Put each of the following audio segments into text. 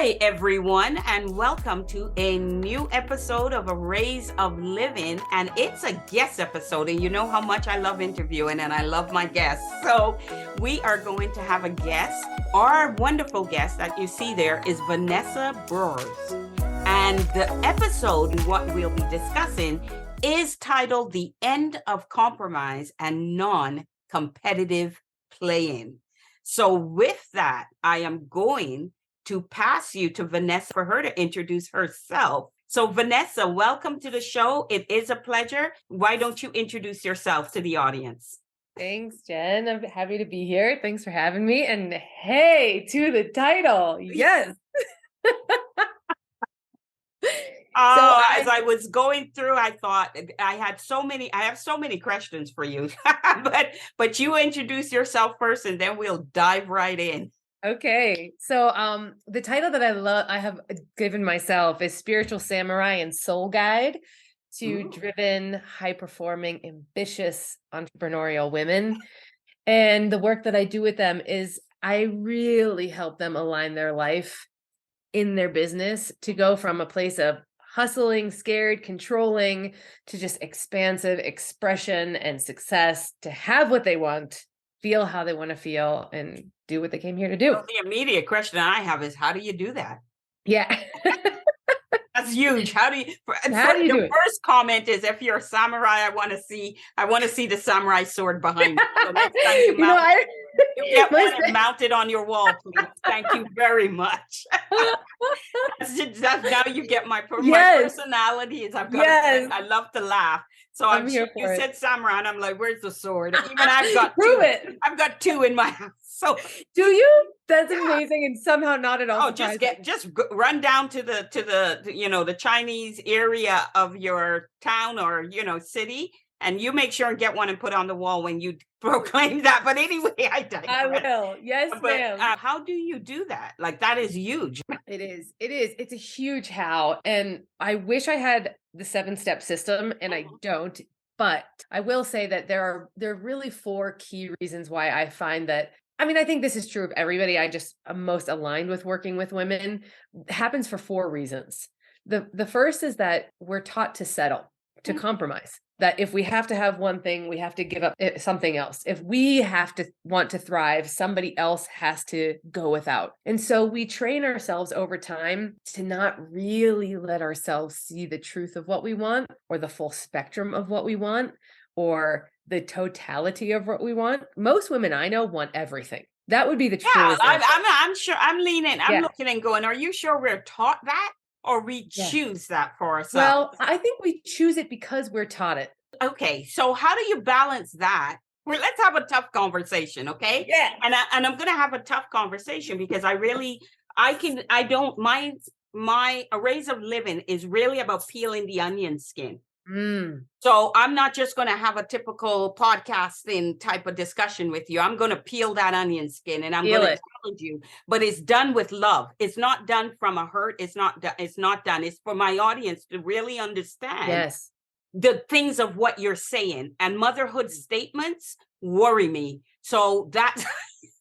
Hi, everyone, and welcome to a new episode of A Rays of Living. And it's a guest episode, and you know how much I love interviewing and I love my guests. So we are going to have a guest. Our wonderful guest that you see there is Vanessa Broers. And the episode, what we'll be discussing, is titled The End of Compromise and Non-Competitive Playing. So with that, I am going to pass you to Vanessa for her to introduce herself. So Vanessa, welcome to the show. It is a pleasure. Why don't you introduce yourself to the audience? Thanks, Jen. I'm happy to be here. Thanks for having me. And hey, to the title. Yes. As I was going through, I thought I have so many questions for you, but you introduce yourself first and then we'll dive right in. Okay. So the title that I have given myself is Spiritual Samurai and Soul Guide to Driven, High-Performing, Ambitious, Entrepreneurial Women. And the work that I do with them is I really help them align their life in their business to go from a place of hustling, scared, controlling, to just expansive expression and success, to have what they want, feel how they want to feel, and do what they came here to do. So the immediate question I have is, how do you do that? Yeah. That's huge. How do you do it? First comment is, if you're a samurai, I want to see the samurai sword behind you. So next time you get one mounted on your wall, please. Thank you very much. That's now you get my personality is I love to laugh. So I'm here you said samurai, and I'm like, where's the sword? Even I've got I've got two in my house. So do you? That's amazing, and somehow not at all. Oh, just run down to the Chinese area of your town or city, and you make sure and get one and put on the wall when you proclaim that. But anyway, I digress. I will. Yes, ma'am. How do you do that? Like, that is huge. It is. It's a huge how, and I wish I had the 7-step system, and I don't. But I will say that there are really 4 key reasons why I find that. I mean, I think this is true of everybody. I'm most aligned with working with women. It happens for 4 reasons. The first is that we're taught to settle, to compromise. That if we have to have one thing, we have to give up something else. If we have to want to thrive, somebody else has to go without. And so we train ourselves over time to not really let ourselves see the truth of what we want, or the full spectrum of what we want, or the totality of what we want. Most women I know want everything. That would be the truth. Yeah, I'm sure. I'm leaning. I'm looking and going, are you sure we're taught that? Or we choose that for ourselves? Well, I think we choose it because we're taught it. Okay, so how do you balance that? Well, let's have a tough conversation, okay? Yeah. And I'm going to have a tough conversation because my A Rays of Living is really about peeling the onion skin. So I'm not just going to have a typical podcasting type of discussion with you. I'm going to peel that onion skin, and I'm going to challenge you. But it's done with love. It's not done from a hurt. It's not done. It's for my audience to really understand the things of what you're saying. And motherhood statements worry me. So that's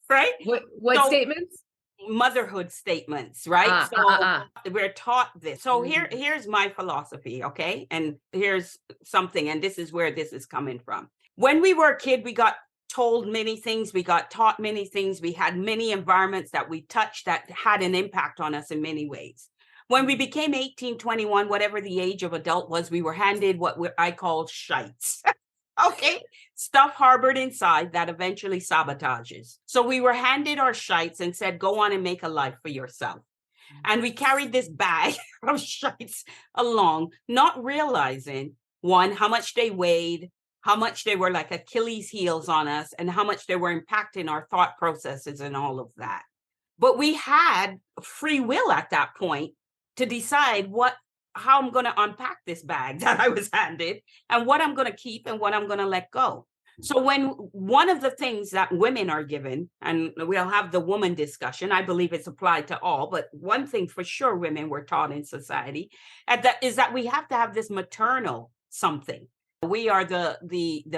right. What statements? Motherhood statements, right? We're taught this. So here's my philosophy, okay? And here's something, and this is where this is coming from. When we were a kid, we got told many things, we got taught many things, we had many environments that we touched that had an impact on us in many ways. When we became 18, 21, whatever the age of adult was, we were handed what I call shites. Okay, stuff harbored inside that eventually sabotages. So we were handed our shites and said, go on and make a life for yourself. And we carried this bag of shites along, not realizing, one, how much they weighed, how much they were like Achilles heels on us, and how much they were impacting our thought processes and all of that. But we had free will at that point to decide how I'm going to unpack this bag that I was handed, and what I'm going to keep and what I'm going to let go. So when one of the things that women are given, and we'll have the woman discussion, I believe it's applied to all, but one thing for sure women were taught in society is that we have to have this maternal something. We are the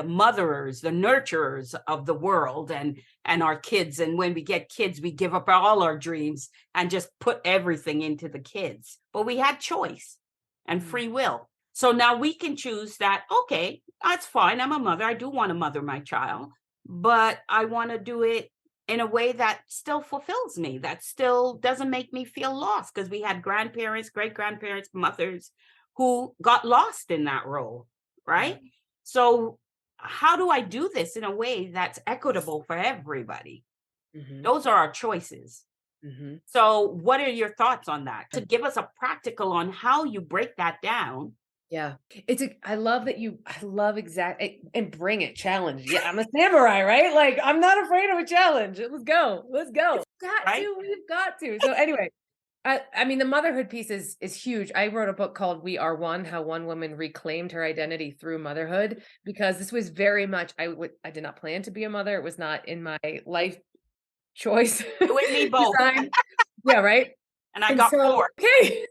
motherers, the nurturers of the world and our kids. And when we get kids, we give up all our dreams and just put everything into the kids. But we had choice and free will. So now we can choose that, okay, that's fine. I'm a mother. I do want to mother my child, but I want to do it in a way that still fulfills me, that still doesn't make me feel lost. Because we had grandparents, great grandparents, mothers who got lost in that role, right? So how do I do this in a way that's equitable for everybody? Those are our choices. So what are your thoughts on that? To give us a practical on how you break that down. Yeah. I love that I love and bring it, challenge. Yeah, I'm a samurai, right? Like, I'm not afraid of a challenge. Let's go. We've got to. So anyway, I mean, the motherhood piece is huge. I wrote a book called We Are One, How One Woman Reclaimed Her Identity Through Motherhood, because this was very much, I did not plan to be a mother. It was not in my life choice. With me both. Yeah, right. And I got 4. Okay.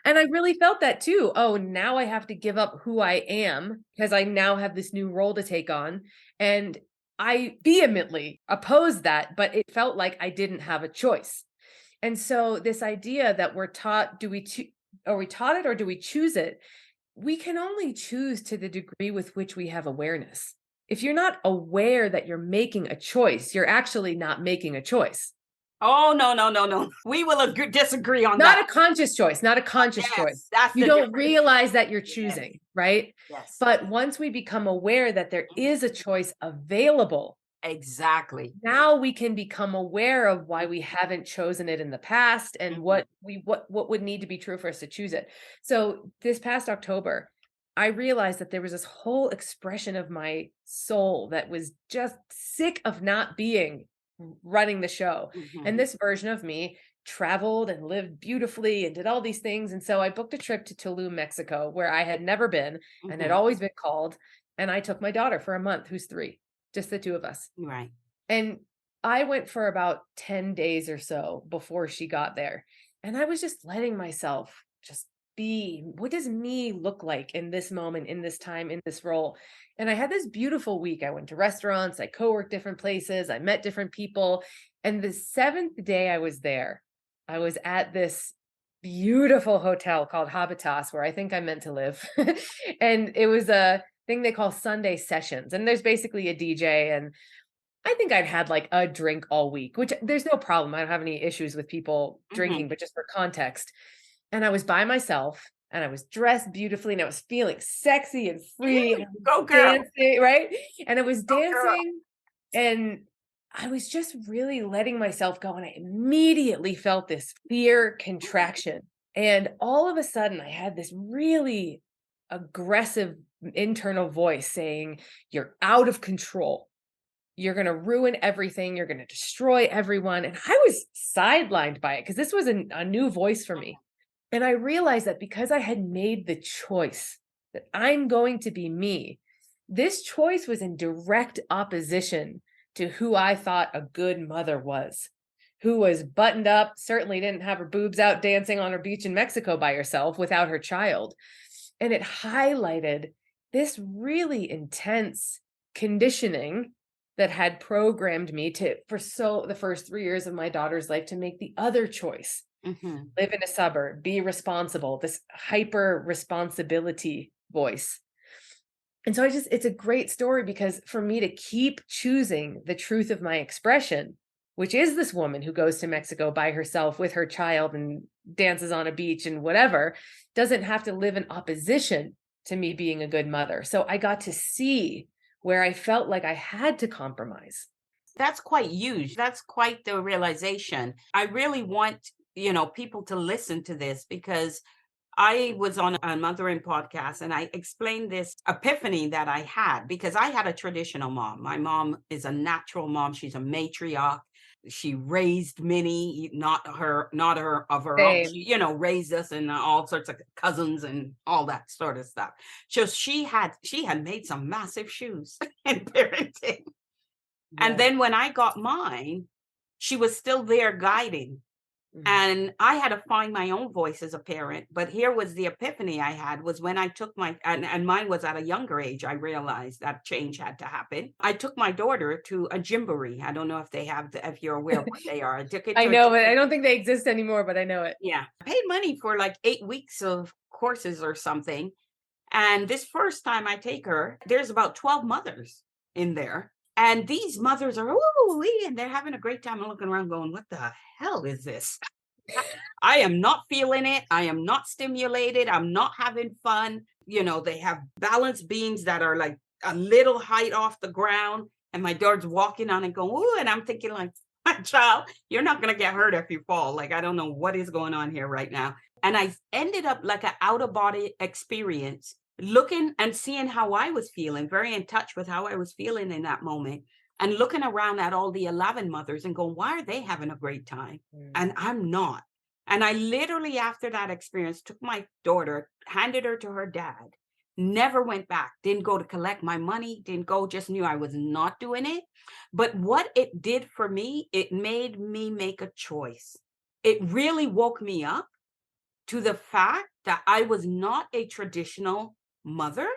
And I really felt that too. Oh, now I have to give up who I am because I now have this new role to take on. And I vehemently opposed that, but it felt like I didn't have a choice. And so this idea that we're taught, are we taught it or do we choose it? We can only choose to the degree with which we have awareness. If you're not aware that you're making a choice, you're actually not making a choice. Oh, no. We will disagree on that. Not a conscious choice, not a conscious choice. You don't realize that you're choosing, right? Yes. But once we become aware that there is a choice available, exactly, now we can become aware of why we haven't chosen it in the past and what would need to be true for us to choose it. So this past October, I realized that there was this whole expression of my soul that was just sick of not being running the show. And this version of me traveled and lived beautifully and did all these things. And so I booked a trip to Tulum, Mexico, where I had never been and had always been called. And I took my daughter for a month, who's 3, just the 2 of us. Right. And I went for about 10 days or so before she got there. And I was just letting myself just be. What does me look like in this moment, in this time, in this role? And I had this beautiful week. I went to restaurants, I co-worked different places, I met different people. And the 7th day I was there, I was at this beautiful hotel called Habitas, where I think I meant to live. And it was a thing they call Sunday sessions. And there's basically a DJ. And I think I'd had like a drink all week, which there's no problem. I don't have any issues with people drinking, but just for context. And I was by myself and I was dressed beautifully and I was feeling sexy and free. And go girl. Dancing, right? And I was dancing and I was just really letting myself go. And I immediately felt this fear contraction. And all of a sudden I had this really aggressive internal voice saying, "You're out of control. You're going to ruin everything. You're going to destroy everyone." And I was sidelined by it because this was a new voice for me. And I realized that because I had made the choice that I'm going to be me, this choice was in direct opposition to who I thought a good mother was, who was buttoned up, certainly didn't have her boobs out dancing on her beach in Mexico by herself without her child. And it highlighted this really intense conditioning that had programmed me the first 3 years of my daughter's life to make the other choice. Live in a suburb, be responsible, this hyper responsibility voice. And so it's a great story because for me to keep choosing the truth of my expression, which is this woman who goes to Mexico by herself with her child and dances on a beach and whatever, doesn't have to live in opposition to me being a good mother. So I got to see where I felt like I had to compromise. That's quite huge. That's quite the realization. I really want people to listen to this because I was on a mothering podcast and I explained this epiphany that I had because I had a traditional mom. My mom is a natural mom. She's a matriarch. She raised Minnie, not her of her own. She, raised us and all sorts of cousins and all that sort of stuff. So she had made some massive shoes in parenting. Yeah. And then when I got mine, she was still there guiding. And I had to find my own voice as a parent. But here was the epiphany I had was when I took and mine was at a younger age. I realized that change had to happen. I took my daughter to a gymboree. I don't know if they have, if you're aware of what they are. I took it I to know, but I don't think they exist anymore, but I know it. yeah. I paid money for like 8 weeks of courses or something. And this first time I take her, there's about 12 mothers in there. And these mothers are, ooh, and they're having a great time. I'm looking around going, what the hell is this? I am not feeling it. I am not stimulated. I'm not having fun. You know, they have balance beams that are like a little height off the ground. And my daughter's walking on and going, ooh, and I'm thinking like, my child, you're not going to get hurt if you fall. Like, I don't know what is going on here right now. And I ended up like an out of body experience, looking and seeing how I was feeling, very in touch with how I was feeling in that moment, and looking around at all the 11 mothers and going, why are they having a great time? And I'm not. And I literally, after that experience, took my daughter, handed her to her dad, never went back, didn't go to collect my money, didn't go, just knew I was not doing it. But what it did for me, it made me make a choice. It really woke me up to the fact that I was not a traditional mother.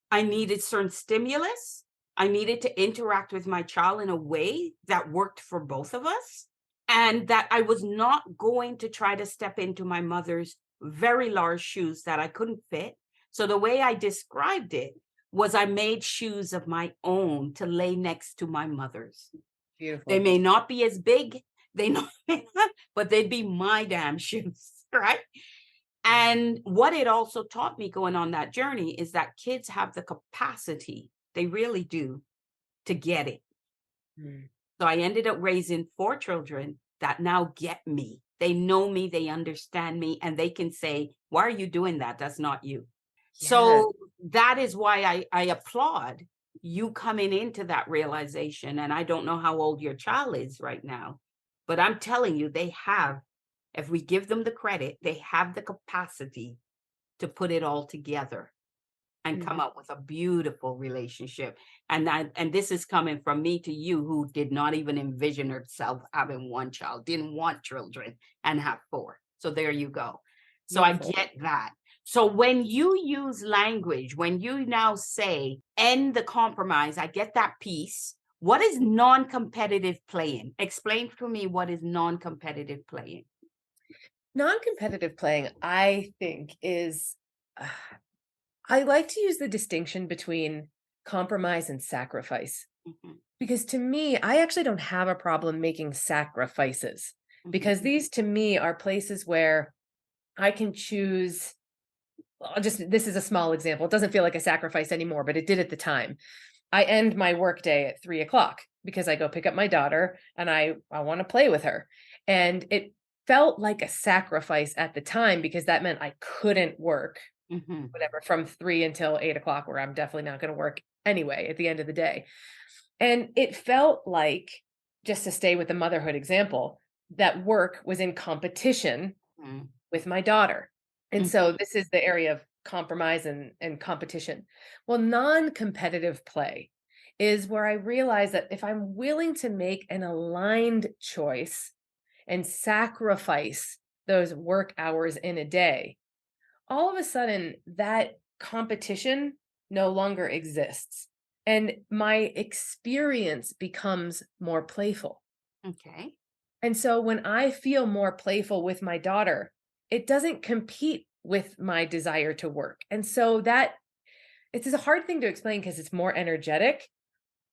I needed certain stimulus. I needed to interact with my child in a way that worked for both of us. And that I was not going to try to step into my mother's very large shoes that I couldn't fit. So the way I described it was I made shoes of my own to lay next to my mother's. Beautiful. They may not be as big, but they'd be my damn shoes, right? And what it also taught me going on that journey is that kids have the capacity, they really do, to get it. So I ended up raising 4 children that now get me. They know me, they understand me, and they can say, why are you doing that? That's not you. Yes. So that is why I applaud you coming into that realization. And I don't know how old your child is right now, but I'm telling you, they have, if we give them the credit, they have the capacity to put it all together and come up with a beautiful relationship. And this is coming from me to you, who did not even envision herself having one child, didn't want children, and have 4. So there you go. So beautiful. I get that. So when you use language, when you now say, end the compromise, I get that piece. What is non-competitive playing? Explain to me what is non-competitive playing. Non-competitive playing, I think, is... I like to use the distinction between compromise and sacrifice, because to me, I actually don't have a problem making sacrifices, because these to me are places where I can choose. This is a small example. It doesn't feel like a sacrifice anymore, but it did at the time. I end my workday at 3:00 because I go pick up my daughter and I want to play with her. And it felt like a sacrifice at the time because that meant I couldn't work whatever from 3 until 8:00, where I'm definitely not going to work anyway at the end of the day. And it felt like, just to stay with the motherhood example, that work was in competition with my daughter. And so this is the area of compromise and competition. Well, non-competitive play is where I realize that if I'm willing to make an aligned choice and sacrifice those work hours in a day, all of a sudden that competition no longer exists. And my experience becomes more playful. Okay. And so when I feel more playful with my daughter, it doesn't compete with my desire to work. And so it's a hard thing to explain because it's more energetic.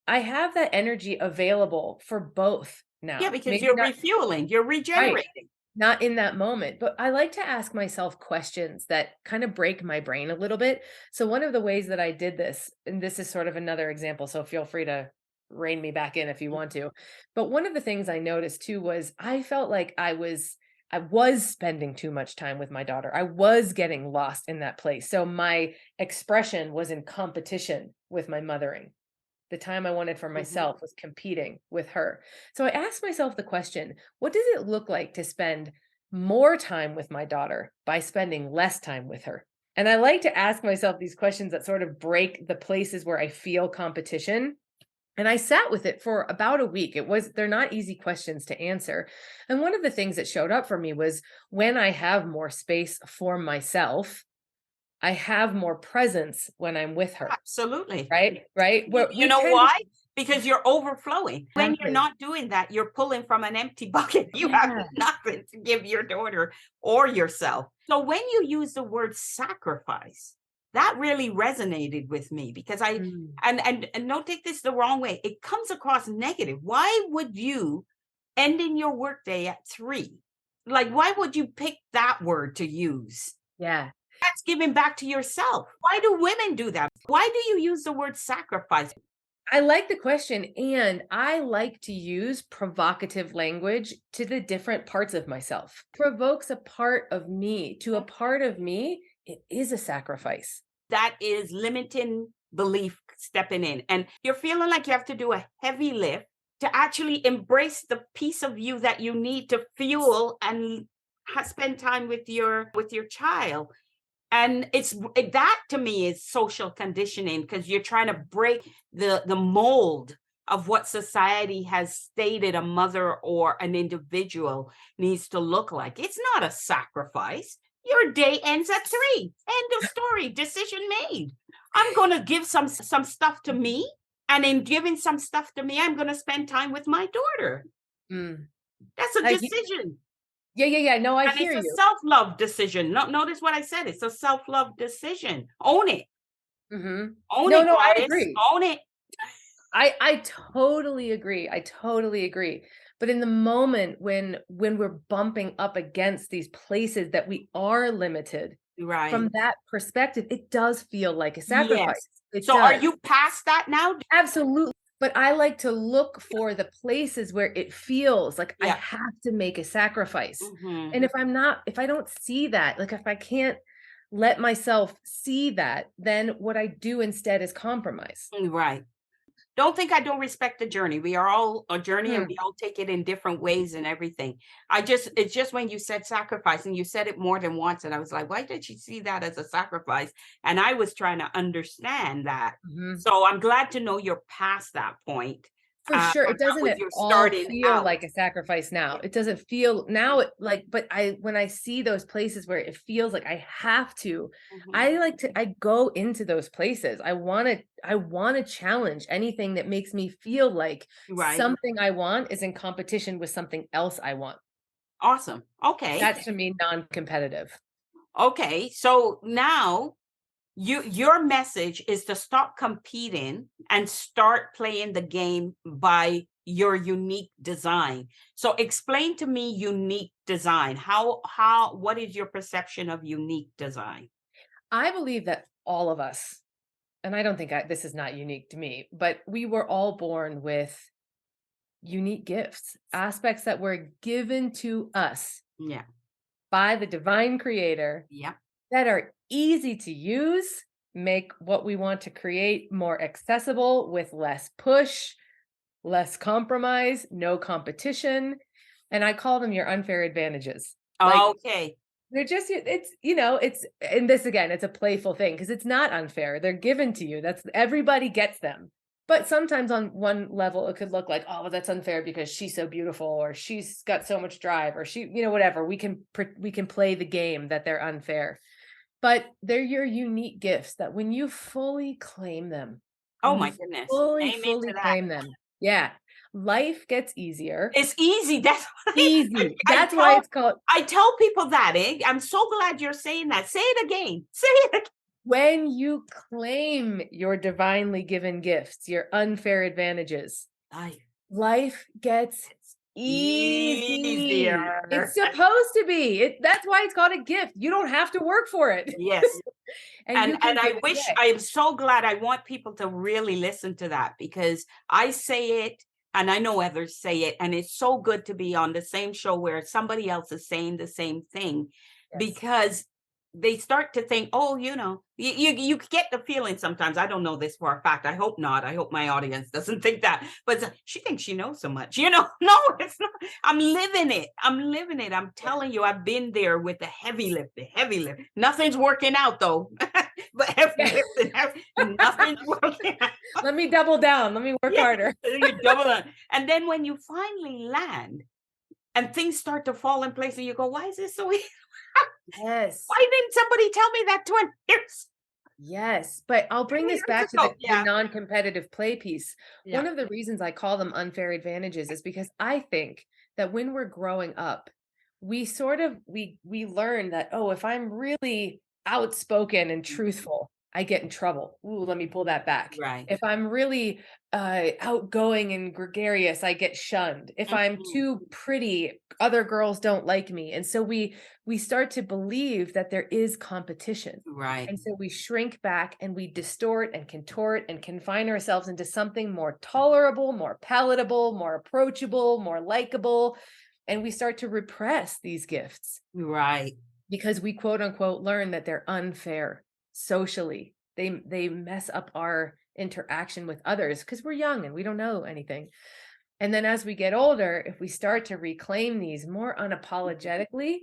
I have that energy available for both now. Yeah, because you're refueling, you're regenerating. Right. Not in that moment, but I like to ask myself questions that kind of break my brain a little bit. So one of the ways that I did this, and this is sort of another example, so feel free to rein me back in if you want to. But one of the things I noticed too was I felt like I was spending too much time with my daughter. I was getting lost in that place. So my expression was in competition with my mothering. The time I wanted for myself was competing with her. So I asked myself the question, what does it look like to spend more time with my daughter by spending less time with her? And I like to ask myself these questions that sort of break the places where I feel competition And I sat with it for about a week. They're not easy questions to answer. And one of the things that showed up for me was when I have more space for myself, I have more presence when I'm with her. Absolutely. Right. Right. You know why? Because you're overflowing. When you're Exactly. not doing that, you're pulling from an empty bucket. You Yeah. have nothing to give your daughter or yourself. So when you use the word sacrifice, that really resonated with me because and don't take this the wrong way. It comes across negative. Why would you ending your workday at 3? Like, why would you pick that word to use? Yeah. That's giving back to yourself. Why do women do that? Why do you use the word sacrifice? I like the question, and I like to use provocative language to the different parts of myself. Provokes a part of me. To a part of me, it is a sacrifice. That is limiting belief stepping in. And you're feeling like you have to do a heavy lift to actually embrace the piece of you that you need to fuel and spend time with your child. And that to me is social conditioning because you're trying to break the mold of what society has stated a mother or an individual needs to look like. It's not a sacrifice. Your day ends at 3. End of story. Decision made. I'm going to give some stuff to me. And in giving some stuff to me, I'm going to spend time with my daughter. That's a decision. Yeah. No, I hear you. It's a self-love decision. Notice what I said. It's a self-love decision. Own it. Own it, no, I goddess. agree. Own it. I totally agree. I totally agree. But in the moment when we're bumping up against these places that we are limited, Right. from that perspective, it does feel like a sacrifice. Yes. So are you past that now? Absolutely. But I like to look for the places where it feels like I have to make a sacrifice. And if I don't see that, like if I can't let myself see that, then what I do instead is compromise. Right. Don't think I don't respect the journey. We are all a journey and we all take it in different ways and everything. It's just when you said sacrifice and you said it more than once. And I was like, why did she see that as a sacrifice? And I was trying to understand that. So I'm glad to know you're past that point. For sure. It doesn't at all feel like a sacrifice now. It doesn't feel now but when I see those places where it feels like I have to, I go into those places. I want to challenge anything that makes me feel like something I want is in competition with something else I want. Awesome. Okay. That's to me non-competitive. Okay. So now your message is to stop competing and start playing the game by your unique design. So explain to me unique design. What is your perception of unique design? I believe that all of us, and I don't think this is not unique to me, but we were all born with unique gifts, aspects that were given to us by the divine creator that are easy to use, make what we want to create more accessible with less push, less compromise, no competition. And I call them your unfair advantages. Okay. They're just, and this again, it's a playful thing because it's not unfair. They're given to you. Everybody gets them. But sometimes on one level, it could look like, oh, well, that's unfair because she's so beautiful or she's got so much drive or she, whatever. We can play the game that they're unfair. But they're your unique gifts that when you fully claim them. Oh my goodness. Fully claim them. Yeah. Life gets easier. It's easy. That's easy. That's why it's called. I tell people that. I'm so glad you're saying that. Say it again. Say it again. When you claim your divinely given gifts, your unfair advantages, life gets easier. It's supposed to be. That's why it's called a gift. You don't have to work for it. Yes. and I am so glad. I want people to really listen to that because I say it and I know others say it. And it's so good to be on the same show where somebody else is saying the same thing because they start to think, oh, you get the feeling sometimes. I don't know this for a fact. I hope not. I hope my audience doesn't think that. But she thinks she knows so much. No, it's not. I'm living it. I'm telling you, I've been there with the heavy lift. Nothing's working out, though. But nothing's working. Let me double down. Let me work harder. You double down. And then when you finally land and things start to fall in place and you go, why is this so easy? Yes. Why didn't somebody tell me that 20 years? Yes, but I'll bring this back to the non-competitive play piece. Yeah. One of the reasons I call them unfair advantages is because I think that when we're growing up, we sort of, we learn that, oh, if I'm really outspoken and truthful, I get in trouble. Ooh, let me pull that back. Right. If I'm really outgoing and gregarious, I get shunned. If I'm too pretty, other girls don't like me. And so we start to believe that there is competition. Right. And so we shrink back and we distort and contort and confine ourselves into something more tolerable, more palatable, more approachable, more likable. And we start to repress these gifts. Right. Because we quote unquote learn that they're unfair socially. They mess up our interaction with others because we're young and we don't know anything. And then as we get older, if we start to reclaim these more unapologetically,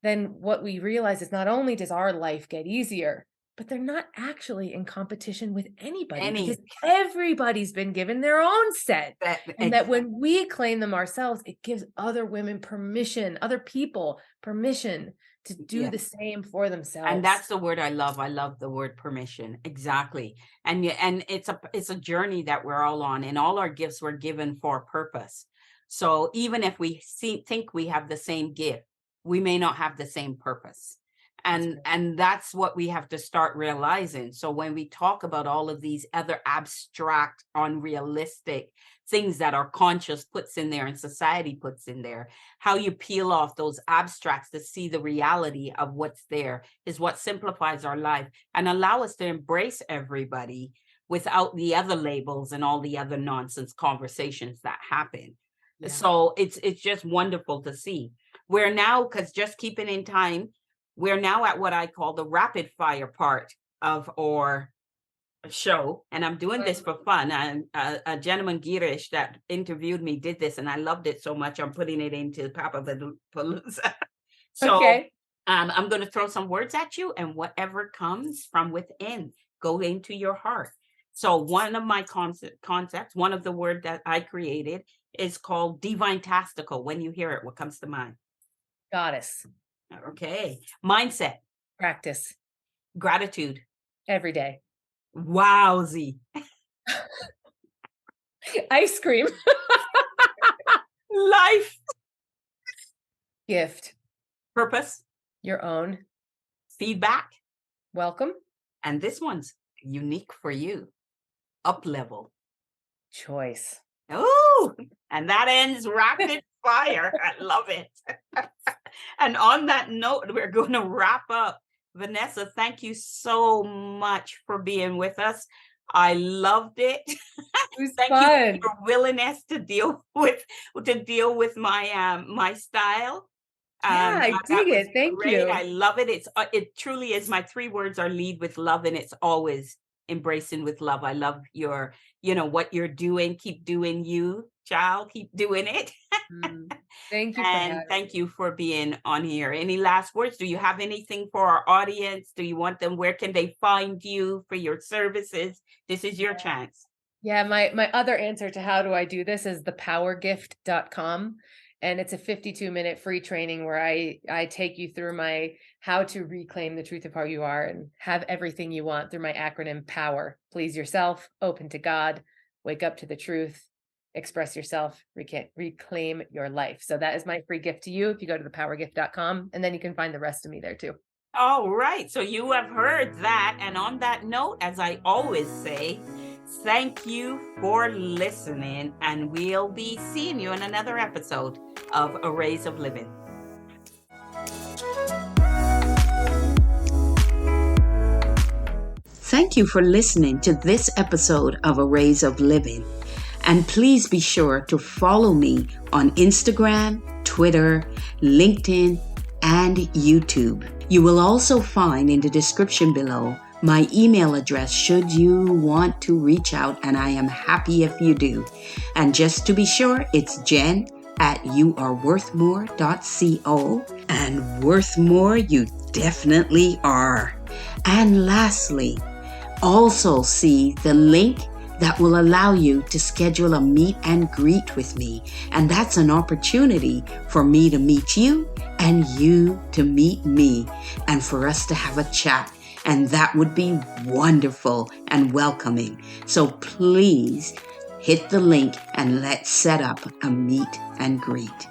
then what we realize is not only does our life get easier, but they're not actually in competition with anybody because everybody's been given their own set. And that when we claim them ourselves, it gives other women permission, other people permission to do the same for themselves. And that's the word I love. I love the word permission. Exactly. And it's a journey that we're all on, and all our gifts were given for a purpose. So even if we think we have the same gift, we may not have the same purpose. And that's what we have to start realizing. So when we talk about all of these other abstract, unrealistic things that our conscious puts in there and society puts in there, how you peel off those abstracts to see the reality of what's there is what simplifies our life and allow us to embrace everybody without the other labels and all the other nonsense conversations that happen. Yeah. So it's just wonderful to see. We're now, because just keeping in time, we're now at what I call the rapid fire part of our show. And I'm doing this for fun. And a gentleman, Girish, that interviewed me did this, and I loved it so much. I'm putting it into Papa Palooza. So I'm going to throw some words at you, and whatever comes from within, go into your heart. So one of my concepts, one of the word that I created is called Divintastical. When you hear it, what comes to mind? Goddess. Okay. Mindset. Practice. Gratitude. Every day. Wowzy. Ice cream. Life. Gift. Purpose. Your own. Feedback. Welcome. And this one's unique for you. Up level. Choice. Oh, and that ends rapid fire. I love it. And on that note, we're going to wrap up. Vanessa, thank you so much for being with us. I loved it. It was thank fun. you for your willingness to deal with my my style. I dig it. Thank you. I love it. It truly is. My 3 words are lead with love, and it's always embracing with love. I love your, what you're doing. Keep doing you, child. Keep doing it. Thank you. And thank you for being on here. Any last words? Do you have anything for our audience? Do you want them? Where can they find you for your services? This is your chance. Yeah. My other answer to how do I do this is thepowergift.com. And it's a 52-minute free training where I take you through my how to reclaim the truth of how you are and have everything you want through my acronym POWER. Please yourself, open to God, wake up to the truth, express yourself, reclaim your life. So that is my free gift to you if you go to thepowergift.com, and then you can find the rest of me there too. All right. So you have heard that. And on that note, as I always say, thank you for listening, and we'll be seeing you in another episode of Arrays of Living. Thank you for listening to this episode of Arrays of Living. And please be sure to follow me on Instagram, Twitter, LinkedIn, and YouTube. You will also find in the description below my email address should you want to reach out, and I am happy if you do. And just to be sure, it's Jen@youareworthmore.co, and worth more you definitely are. And lastly, also see the link that will allow you to schedule a meet and greet with me. And that's an opportunity for me to meet you and you to meet me and for us to have a chat. And that would be wonderful and welcoming. So please hit the link and let's set up a meet and greet.